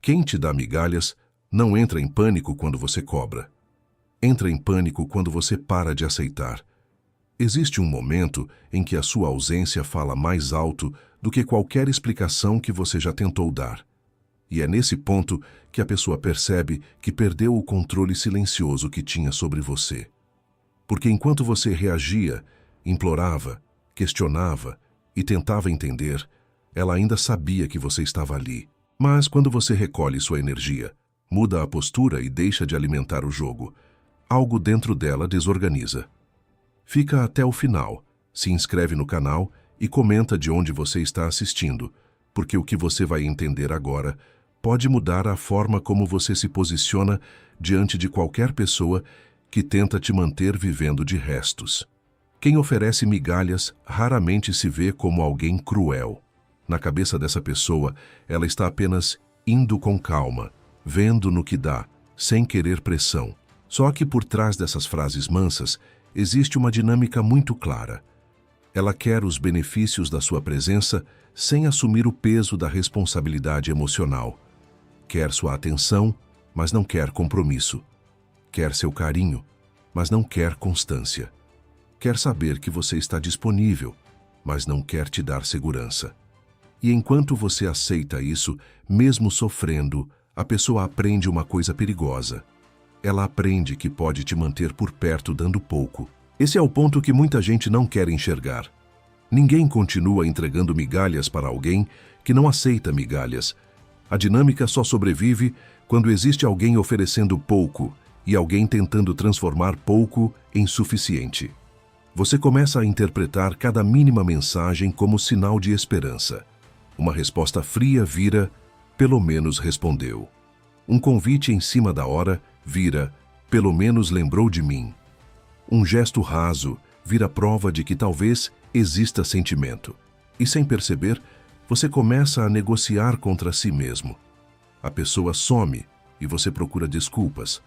Quem te dá migalhas não entra em pânico quando você cobra. Entra em pânico quando você para de aceitar. Existe um momento em que a sua ausência fala mais alto do que qualquer explicação que você já tentou dar. E é nesse ponto que a pessoa percebe que perdeu o controle silencioso que tinha sobre você. Porque enquanto você reagia, implorava, questionava e tentava entender, ela ainda sabia que você estava ali. Mas quando você recolhe sua energia, muda a postura e deixa de alimentar o jogo, algo dentro dela desorganiza. Fica até o final, se inscreve no canal e comenta de onde você está assistindo, porque o que você vai entender agora pode mudar a forma como você se posiciona diante de qualquer pessoa que tenta te manter vivendo de restos. Quem oferece migalhas raramente se vê como alguém cruel. Na cabeça dessa pessoa, ela está apenas indo com calma, vendo no que dá, sem querer pressão. Só que por trás dessas frases mansas, existe uma dinâmica muito clara. Ela quer os benefícios da sua presença sem assumir o peso da responsabilidade emocional. Quer sua atenção, mas não quer compromisso. Quer seu carinho, mas não quer constância. Quer saber que você está disponível, mas não quer te dar segurança. E enquanto você aceita isso, mesmo sofrendo, a pessoa aprende uma coisa perigosa. Ela aprende que pode te manter por perto dando pouco. Esse é o ponto que muita gente não quer enxergar. Ninguém continua entregando migalhas para alguém que não aceita migalhas. A dinâmica só sobrevive quando existe alguém oferecendo pouco e alguém tentando transformar pouco em suficiente. Você começa a interpretar cada mínima mensagem como sinal de esperança. Uma resposta fria vira, pelo menos respondeu. Um convite em cima da hora vira, pelo menos lembrou de mim. Um gesto raso vira prova de que talvez exista sentimento. E sem perceber, você começa a negociar contra si mesmo. A pessoa some e você procura desculpas.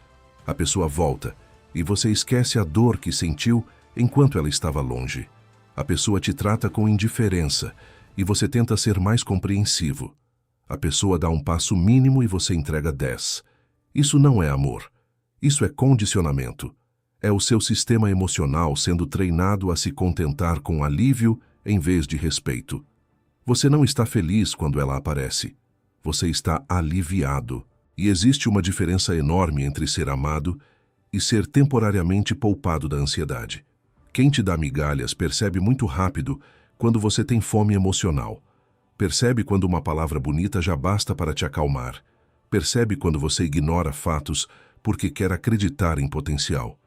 A pessoa volta e você esquece a dor que sentiu enquanto ela estava longe. A pessoa te trata com indiferença e você tenta ser mais compreensivo. A pessoa dá um passo mínimo e você entrega 10. Isso não é amor. Isso é condicionamento. É o seu sistema emocional sendo treinado a se contentar com alívio em vez de respeito. Você não está feliz quando ela aparece. Você está aliviado. E existe uma diferença enorme entre ser amado e ser temporariamente poupado da ansiedade. Quem te dá migalhas percebe muito rápido quando você tem fome emocional. Percebe quando uma palavra bonita já basta para te acalmar. Percebe quando você ignora fatos porque quer acreditar em potencial.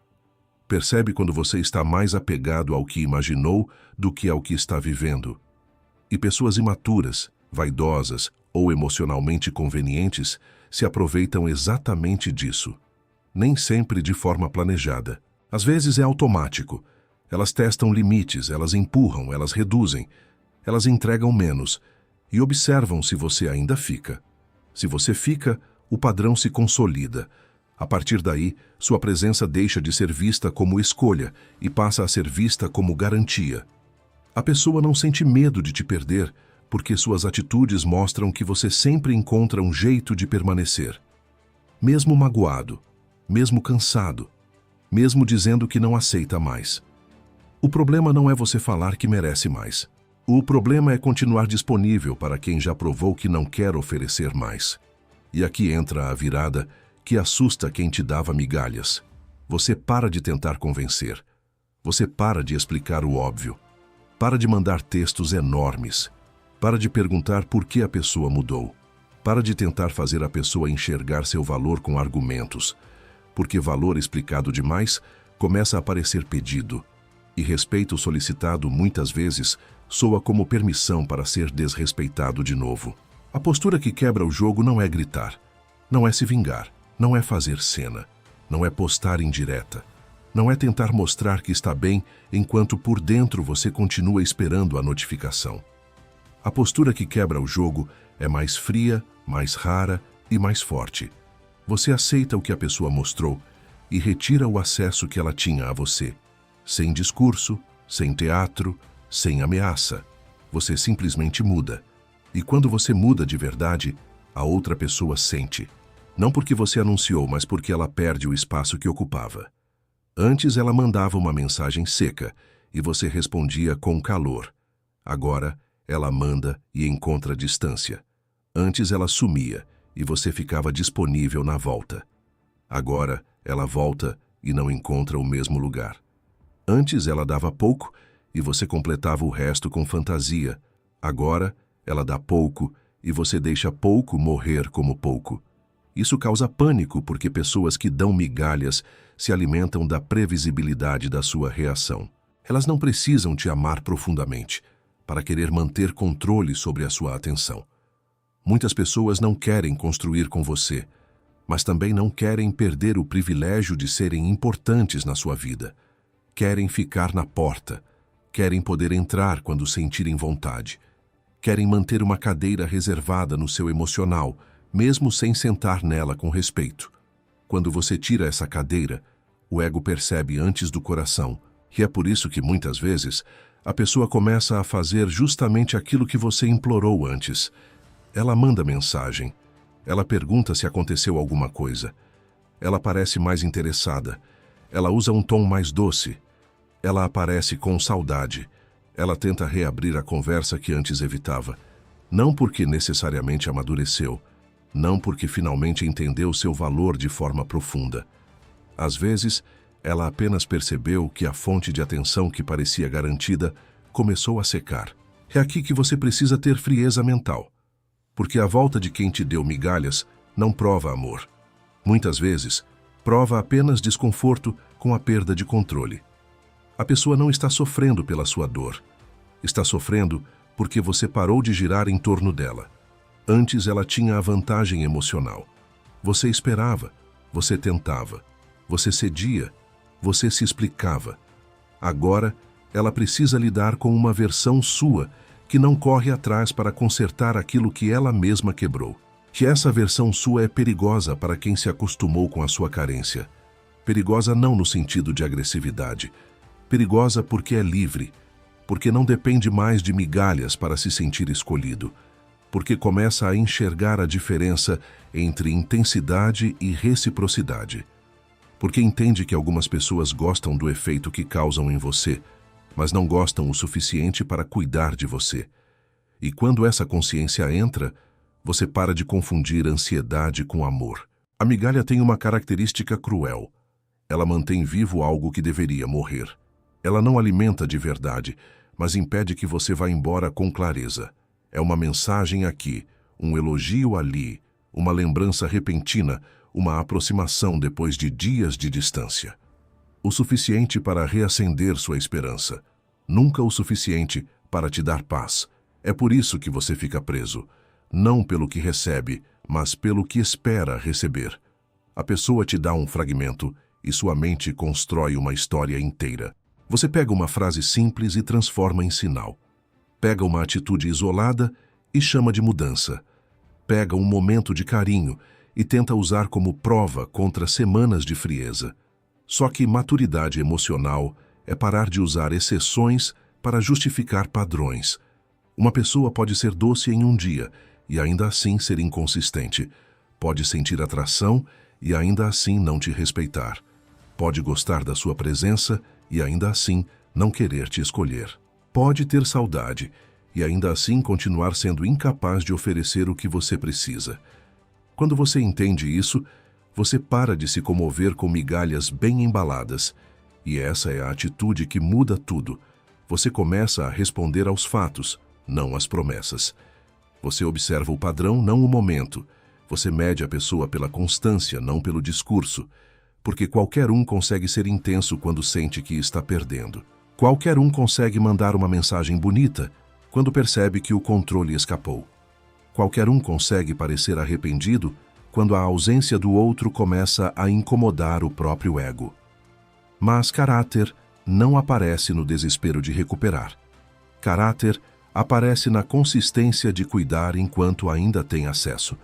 Percebe quando você está mais apegado ao que imaginou do que ao que está vivendo. E pessoas imaturas, vaidosas ou emocionalmente convenientes se aproveitam exatamente disso. Nem sempre de forma planejada. Às vezes é automático. Elas testam limites, elas empurram, elas reduzem, elas entregam menos e observam se você ainda fica. Se você fica, o padrão se consolida. A partir daí, sua presença deixa de ser vista como escolha e passa a ser vista como garantia. A pessoa não sente medo de te perder, porque suas atitudes mostram que você sempre encontra um jeito de permanecer. Mesmo magoado, mesmo cansado, mesmo dizendo que não aceita mais. O problema não é você falar que merece mais. O problema é continuar disponível para quem já provou que não quer oferecer mais. E aqui entra a virada que assusta quem te dava migalhas. Você para de tentar convencer. Você para de explicar o óbvio. Para de mandar textos enormes. Para de perguntar por que a pessoa mudou. Para de tentar fazer a pessoa enxergar seu valor com argumentos. Porque valor explicado demais começa a parecer pedido. E respeito solicitado muitas vezes soa como permissão para ser desrespeitado de novo. A postura que quebra o jogo não é gritar, não é se vingar, não é fazer cena, não é postar indireta, não é tentar mostrar que está bem enquanto por dentro você continua esperando a notificação. A postura que quebra o jogo é mais fria, mais rara e mais forte. Você aceita o que a pessoa mostrou e retira o acesso que ela tinha a você. Sem discurso, sem teatro, sem ameaça. Você simplesmente muda. E quando você muda de verdade, A outra pessoa sente. Não porque você anunciou, mas porque ela perde o espaço que ocupava. Antes ela mandava uma mensagem seca e você respondia com calor. Agora ela manda e encontra distância. Antes ela sumia e você ficava disponível na volta. Agora ela volta e não encontra o mesmo lugar. Antes ela dava pouco e você completava o resto com fantasia. Agora ela dá pouco e você deixa pouco morrer como pouco. Isso causa pânico porque pessoas que dão migalhas se alimentam da previsibilidade da sua reação. Elas não precisam te amar profundamente para querer manter controle sobre a sua atenção. Muitas pessoas não querem construir com você, mas também não querem perder o privilégio de serem importantes na sua vida. Querem ficar na porta, querem poder entrar quando sentirem vontade. Querem manter uma cadeira reservada no seu emocional, mesmo sem sentar nela com respeito. Quando você tira essa cadeira, o ego percebe antes do coração, e é por isso que, muitas vezes, a pessoa começa a fazer justamente aquilo que você implorou antes. Ela manda mensagem. Ela pergunta se aconteceu alguma coisa. Ela parece mais interessada. Ela usa um tom mais doce. Ela aparece com saudade. Ela tenta reabrir a conversa que antes evitava. Não porque necessariamente amadureceu. Não porque finalmente entendeu seu valor de forma profunda. Às vezes, ela apenas percebeu que a fonte de atenção que parecia garantida começou a secar. É aqui que você precisa ter frieza mental. Porque a volta de quem te deu migalhas não prova amor. Muitas vezes, prova apenas desconforto com a perda de controle. A pessoa não está sofrendo pela sua dor. Está sofrendo porque você parou de girar em torno dela. Antes ela tinha a vantagem emocional. Você esperava, você tentava, você cedia, você se explicava. Agora, ela precisa lidar com uma versão sua que não corre atrás para consertar aquilo que ela mesma quebrou. Que essa versão sua é perigosa para quem se acostumou com a sua carência. Perigosa não no sentido de agressividade. Perigosa porque é livre, porque não depende mais de migalhas para se sentir escolhido, porque começa a enxergar a diferença entre intensidade e reciprocidade, porque entende que algumas pessoas gostam do efeito que causam em você, mas não gostam o suficiente para cuidar de você. E quando essa consciência entra, você para de confundir ansiedade com amor. A migalha tem uma característica cruel. Ela mantém vivo algo que deveria morrer. Ela não alimenta de verdade, mas impede que você vá embora com clareza. É uma mensagem aqui, um elogio ali, uma lembrança repentina, uma aproximação depois de dias de distância. O suficiente para reacender sua esperança. Nunca o suficiente para te dar paz. É por isso que você fica preso. Não pelo que recebe, mas pelo que espera receber. A pessoa te dá um fragmento e sua mente constrói uma história inteira. Você pega uma frase simples e transforma em sinal. Pega uma atitude isolada e chama de mudança. Pega um momento de carinho e tenta usar como prova contra semanas de frieza. Só que maturidade emocional é parar de usar exceções para justificar padrões. Uma pessoa pode ser doce em um dia e ainda assim ser inconsistente. Pode sentir atração e ainda assim não te respeitar. Pode gostar da sua presença e ainda assim não querer te escolher. Pode ter saudade e ainda assim continuar sendo incapaz de oferecer o que você precisa. Quando você entende isso, você para de se comover com migalhas bem embaladas. E essa é a atitude que muda tudo. Você começa a responder aos fatos, não às promessas. Você observa o padrão, não o momento. Você mede a pessoa pela constância, não pelo discurso. Porque qualquer um consegue ser intenso quando sente que está perdendo. Qualquer um consegue mandar uma mensagem bonita quando percebe que o controle escapou. Qualquer um consegue parecer arrependido quando a ausência do outro começa a incomodar o próprio ego. Mas caráter não aparece no desespero de recuperar. Caráter aparece na consistência de cuidar enquanto ainda tem acesso.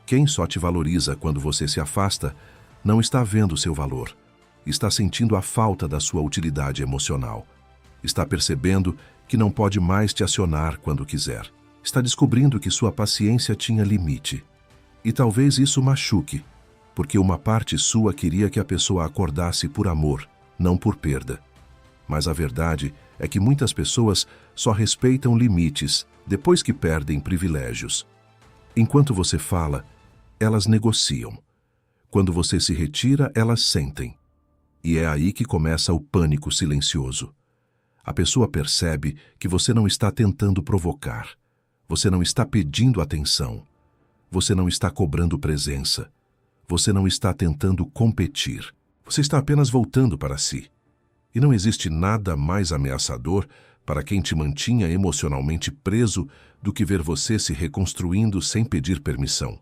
Quem só te valoriza quando você se afasta não está vendo seu valor. Está sentindo a falta da sua utilidade emocional. Está percebendo que não pode mais te acionar quando quiser. Está descobrindo que sua paciência tinha limite. E talvez isso machuque, porque uma parte sua queria que a pessoa acordasse por amor, não por perda. Mas a verdade é que muitas pessoas só respeitam limites depois que perdem privilégios. Enquanto você fala, elas negociam. Quando você se retira, elas sentem. E é aí que começa o pânico silencioso. A pessoa percebe que você não está tentando provocar. Você não está pedindo atenção. Você não está cobrando presença. Você não está tentando competir. Você está apenas voltando para si. E não existe nada mais ameaçador para quem te mantinha emocionalmente preso do que ver você se reconstruindo sem pedir permissão.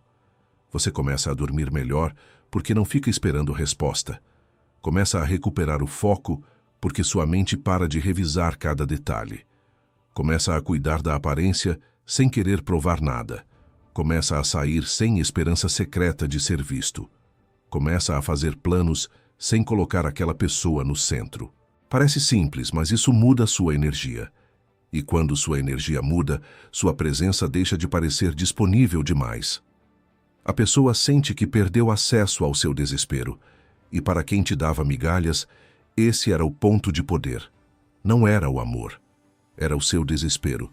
Você começa a dormir melhor porque não fica esperando resposta. Começa a recuperar o foco porque sua mente para de revisar cada detalhe. Começa a cuidar da aparência sem querer provar nada. Começa a sair sem esperança secreta de ser visto. Começa a fazer planos sem colocar aquela pessoa no centro. Parece simples, mas isso muda sua energia. E quando sua energia muda, sua presença deixa de parecer disponível demais. A pessoa sente que perdeu acesso ao seu desespero. E para quem te dava migalhas, esse era o ponto de poder. Não era o amor. Era o seu desespero.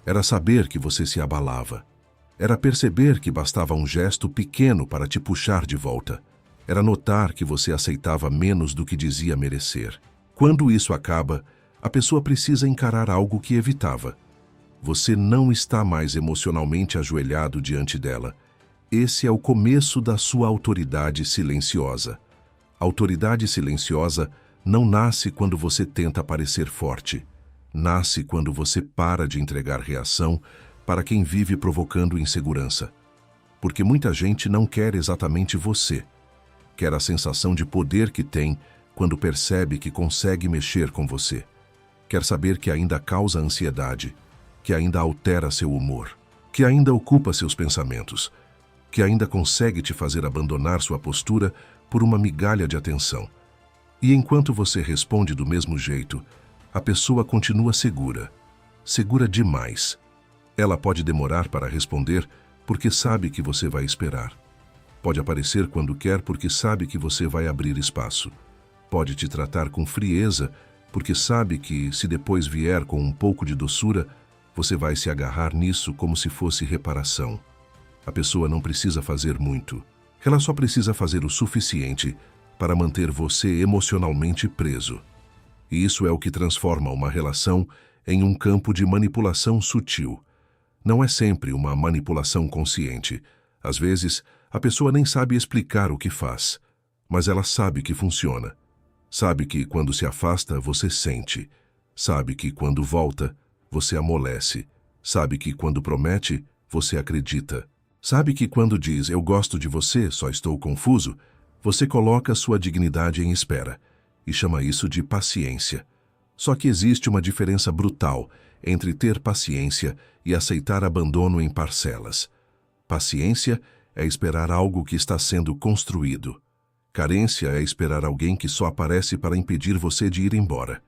Era saber que você se abalava. Era perceber que bastava um gesto pequeno para te puxar de volta. Era notar que você aceitava menos do que dizia merecer. Quando isso acaba, a pessoa precisa encarar algo que evitava. Você não está mais emocionalmente ajoelhado diante dela. Esse é o começo da sua autoridade silenciosa. A autoridade silenciosa não nasce quando você tenta parecer forte. Nasce quando você para de entregar reação para quem vive provocando insegurança. Porque muita gente não quer exatamente você. Quer a sensação de poder que tem quando percebe que consegue mexer com você. Quer saber que ainda causa ansiedade, que ainda altera seu humor, que ainda ocupa seus pensamentos, que ainda consegue te fazer abandonar sua postura por uma migalha de atenção. E enquanto você responde do mesmo jeito, a pessoa continua segura. Segura demais. Ela pode demorar para responder porque sabe que você vai esperar. Pode aparecer quando quer porque sabe que você vai abrir espaço. Pode te tratar com frieza porque sabe que, se depois vier com um pouco de doçura, você vai se agarrar nisso como se fosse reparação. A pessoa não precisa fazer muito. Ela só precisa fazer o suficiente para manter você emocionalmente preso. E isso é o que transforma uma relação em um campo de manipulação sutil. Não é sempre uma manipulação consciente. Às vezes, a pessoa nem sabe explicar o que faz, mas ela sabe que funciona. Sabe que quando se afasta, você sente. Sabe que quando volta, você amolece. Sabe que quando promete, você acredita. Sabe que quando diz, eu gosto de você, só estou confuso, você coloca sua dignidade em espera. E chama isso de paciência. Só que existe uma diferença brutal entre ter paciência e aceitar abandono em parcelas. Paciência é esperar algo que está sendo construído. Carência é esperar alguém que só aparece para impedir você de ir embora.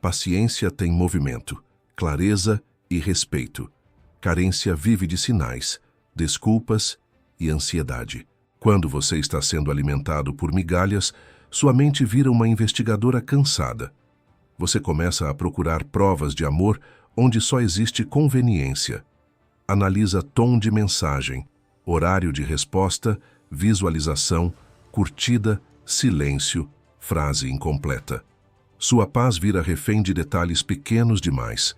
Paciência tem movimento, clareza e respeito. Carência vive de sinais, desculpas e ansiedade. Quando você está sendo alimentado por migalhas, sua mente vira uma investigadora cansada. Você começa a procurar provas de amor onde só existe conveniência. Analisa tom de mensagem, horário de resposta, visualização, curtida, silêncio, frase incompleta. Sua paz vira refém de detalhes pequenos demais.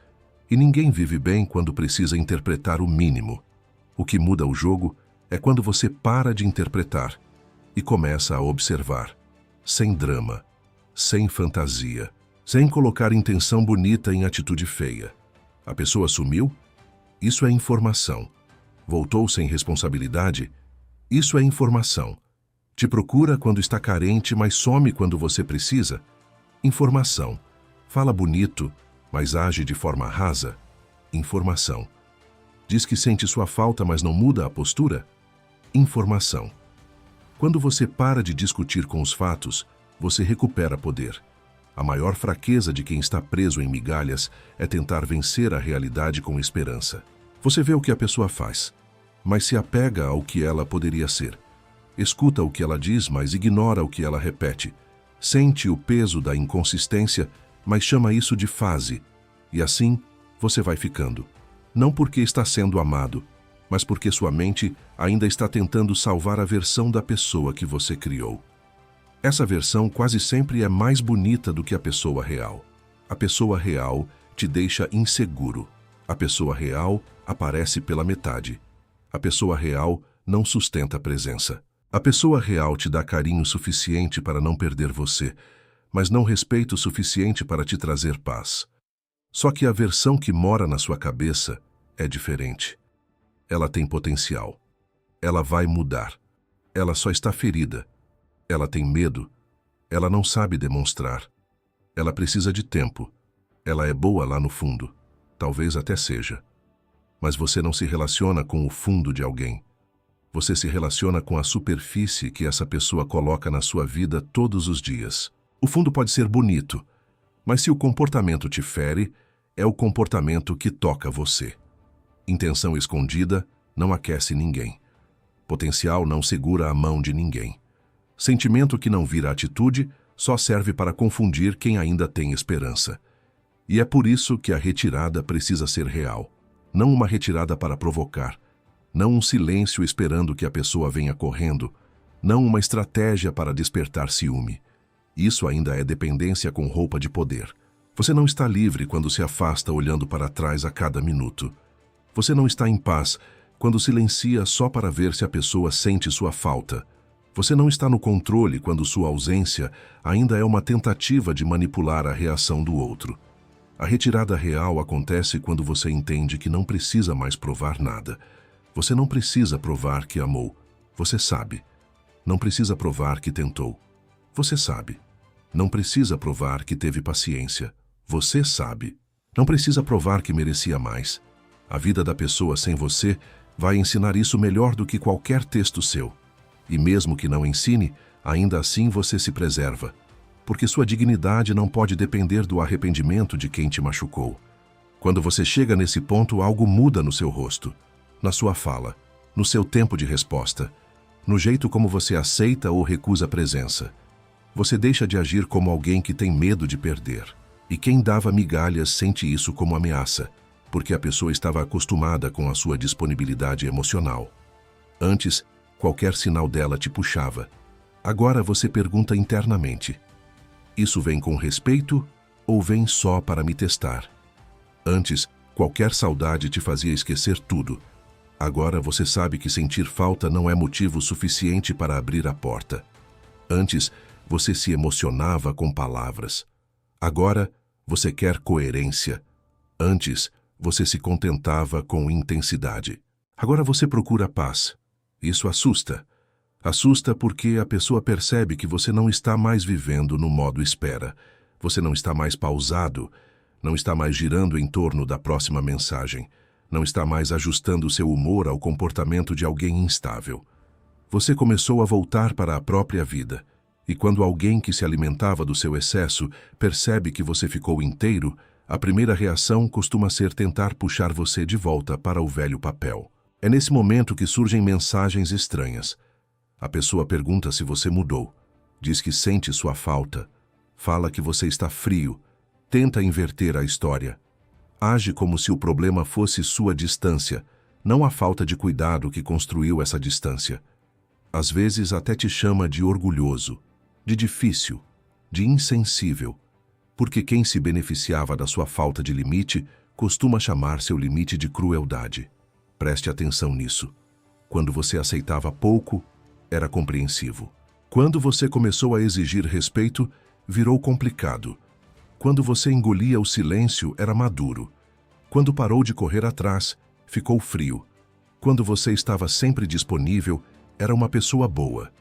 E ninguém vive bem quando precisa interpretar o mínimo. O que muda o jogo é quando você para de interpretar e começa a observar. Sem drama, sem fantasia, sem colocar intenção bonita em atitude feia. A pessoa sumiu? Isso é informação. Voltou sem responsabilidade? Isso é informação. Te procura quando está carente, mas some quando você precisa? Informação. Fala bonito, mas age de forma rasa? Informação. Diz que sente sua falta, mas não muda a postura? Informação. Quando você para de discutir com os fatos, você recupera poder. A maior fraqueza de quem está preso em migalhas é tentar vencer a realidade com esperança. Você vê o que a pessoa faz, mas se apega ao que ela poderia ser. Escuta o que ela diz, mas ignora o que ela repete. Sente o peso da inconsistência, mas chama isso de fase. E assim, você vai ficando. Não porque está sendo amado, mas porque sua mente ainda está tentando salvar a versão da pessoa que você criou. Essa versão quase sempre é mais bonita do que a pessoa real. A pessoa real te deixa inseguro. A pessoa real aparece pela metade. A pessoa real não sustenta a presença. A pessoa real te dá carinho suficiente para não perder você, mas não respeito suficiente para te trazer paz. Só que a versão que mora na sua cabeça é diferente. Ela tem potencial. Ela vai mudar. Ela só está ferida. Ela tem medo. Ela não sabe demonstrar. Ela precisa de tempo. Ela é boa lá no fundo. Talvez até seja. Mas você não se relaciona com o fundo de alguém. Você se relaciona com a superfície que essa pessoa coloca na sua vida todos os dias. O fundo pode ser bonito, mas se o comportamento te fere, é o comportamento que toca você. Intenção escondida não aquece ninguém. Potencial não segura a mão de ninguém. Sentimento que não vira atitude só serve para confundir quem ainda tem esperança. E é por isso que a retirada precisa ser real. Não uma retirada para provocar. Não um silêncio esperando que a pessoa venha correndo. Não uma estratégia para despertar ciúme. Isso ainda é dependência com roupa de poder. Você não está livre quando se afasta olhando para trás a cada minuto. Você não está em paz quando silencia só para ver se a pessoa sente sua falta. Você não está no controle quando sua ausência ainda é uma tentativa de manipular a reação do outro. A retirada real acontece quando você entende que não precisa mais provar nada. Você não precisa provar que amou. Você sabe. Não precisa provar que tentou. Você sabe. Não precisa provar que teve paciência. Você sabe. Não precisa provar que merecia mais. A vida da pessoa sem você vai ensinar isso melhor do que qualquer texto seu. E mesmo que não ensine, ainda assim você se preserva. Porque sua dignidade não pode depender do arrependimento de quem te machucou. Quando você chega nesse ponto, algo muda no seu rosto. Na sua fala, no seu tempo de resposta, no jeito como você aceita ou recusa a presença. Você deixa de agir como alguém que tem medo de perder. E quem dava migalhas sente isso como ameaça, porque a pessoa estava acostumada com a sua disponibilidade emocional. Antes, qualquer sinal dela te puxava. Agora você pergunta internamente: isso vem com respeito ou vem só para me testar? Antes, qualquer saudade te fazia esquecer tudo. Agora você sabe que sentir falta não é motivo suficiente para abrir a porta. Antes, você se emocionava com palavras. Agora, você quer coerência. Antes, você se contentava com intensidade. Agora você procura paz. Isso assusta. Assusta porque a pessoa percebe que você não está mais vivendo no modo espera. Você não está mais pausado, não está mais girando em torno da próxima mensagem. Não está mais ajustando seu humor ao comportamento de alguém instável. Você começou a voltar para a própria vida. E quando alguém que se alimentava do seu excesso percebe que você ficou inteiro, a primeira reação costuma ser tentar puxar você de volta para o velho papel. É nesse momento que surgem mensagens estranhas. A pessoa pergunta se você mudou. Diz que sente sua falta. Fala que você está frio. Tenta inverter a história. Age como se o problema fosse sua distância, não a falta de cuidado que construiu essa distância. Às vezes até te chama de orgulhoso, de difícil, de insensível, porque quem se beneficiava da sua falta de limite costuma chamar seu limite de crueldade. Preste atenção nisso. Quando você aceitava pouco, era compreensivo. Quando você começou a exigir respeito, virou complicado. Quando você engolia o silêncio, era maduro. Quando parou de correr atrás, ficou frio. Quando você estava sempre disponível, era uma pessoa boa.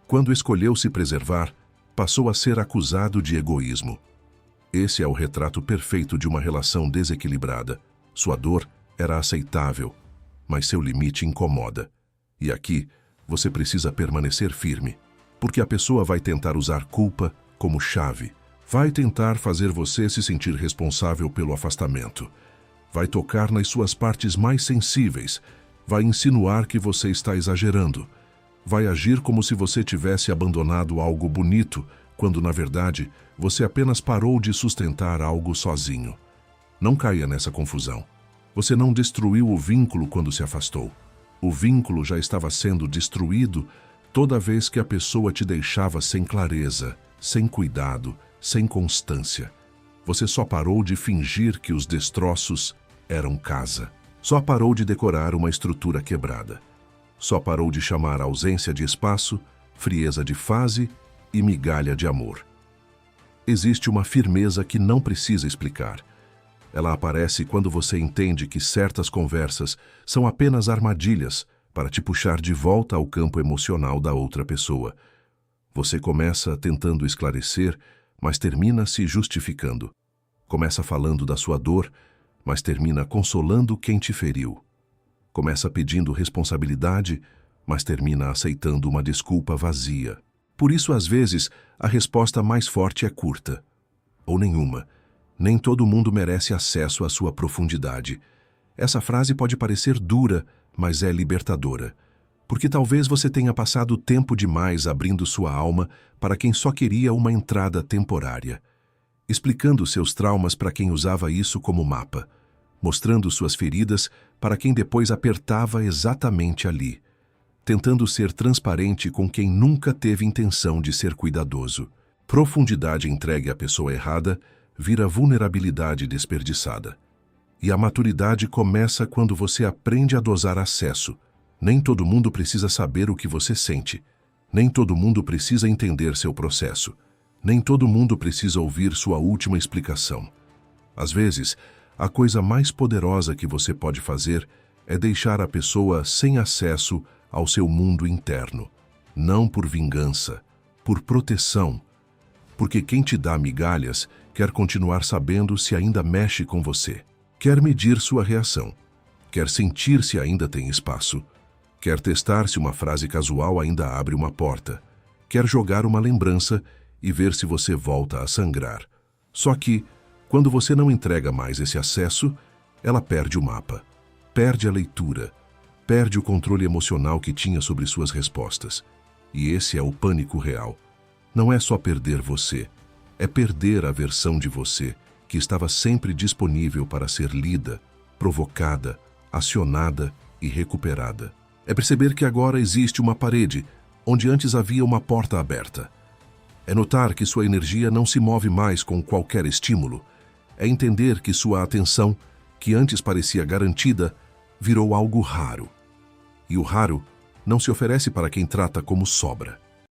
Quando escolheu se preservar, passou a ser acusado de egoísmo. Esse é o retrato perfeito de uma relação desequilibrada. Sua dor era aceitável, mas seu limite incomoda. E aqui, você precisa permanecer firme, porque a pessoa vai tentar usar culpa como chave. Vai tentar fazer você se sentir responsável pelo afastamento. Vai tocar nas suas partes mais sensíveis. Vai insinuar que você está exagerando. Vai agir como se você tivesse abandonado algo bonito, quando, na verdade, você apenas parou de sustentar algo sozinho. Não caia nessa confusão. Você não destruiu o vínculo quando se afastou. O vínculo já estava sendo destruído toda vez que a pessoa te deixava sem clareza, sem cuidado, sem constância. Você só parou de fingir que os destroços eram casa. Só parou de decorar uma estrutura quebrada. Só parou de chamar ausência de espaço, frieza de fase e migalha de amor. Existe uma firmeza que não precisa explicar. Ela aparece quando você entende que certas conversas são apenas armadilhas para te puxar de volta ao campo emocional da outra pessoa. Você começa tentando esclarecer, mas termina se justificando. Começa falando da sua dor, mas termina consolando quem te feriu. Começa pedindo responsabilidade, mas termina aceitando uma desculpa vazia. Por isso, às vezes, a resposta mais forte é curta. Ou nenhuma. Nem todo mundo merece acesso à sua profundidade. Essa frase pode parecer dura, mas é libertadora. Porque talvez você tenha passado tempo demais abrindo sua alma para quem só queria uma entrada temporária. Explicando seus traumas para quem usava isso como mapa. Mostrando suas feridas para quem depois apertava exatamente ali. Tentando ser transparente com quem nunca teve intenção de ser cuidadoso. Profundidade entregue à pessoa errada vira vulnerabilidade desperdiçada. E a maturidade começa quando você aprende a dosar acesso. Nem todo mundo precisa saber o que você sente. Nem todo mundo precisa entender seu processo. Nem todo mundo precisa ouvir sua última explicação. Às vezes, a coisa mais poderosa que você pode fazer é deixar a pessoa sem acesso ao seu mundo interno. Não por vingança, por proteção. Porque quem te dá migalhas quer continuar sabendo se ainda mexe com você. Quer medir sua reação. Quer sentir se ainda tem espaço. Quer testar se uma frase casual ainda abre uma porta. Quer jogar uma lembrança e ver se você volta a sangrar. Só que, quando você não entrega mais esse acesso, ela perde o mapa. Perde a leitura. Perde o controle emocional que tinha sobre suas respostas. E esse é o pânico real. Não é só perder você. É perder a versão de você que estava sempre disponível para ser lida, provocada, acionada e recuperada. É perceber que agora existe uma parede onde antes havia uma porta aberta. É notar que sua energia não se move mais com qualquer estímulo. É entender que sua atenção, que antes parecia garantida, virou algo raro. E o raro não se oferece para quem trata como sobra.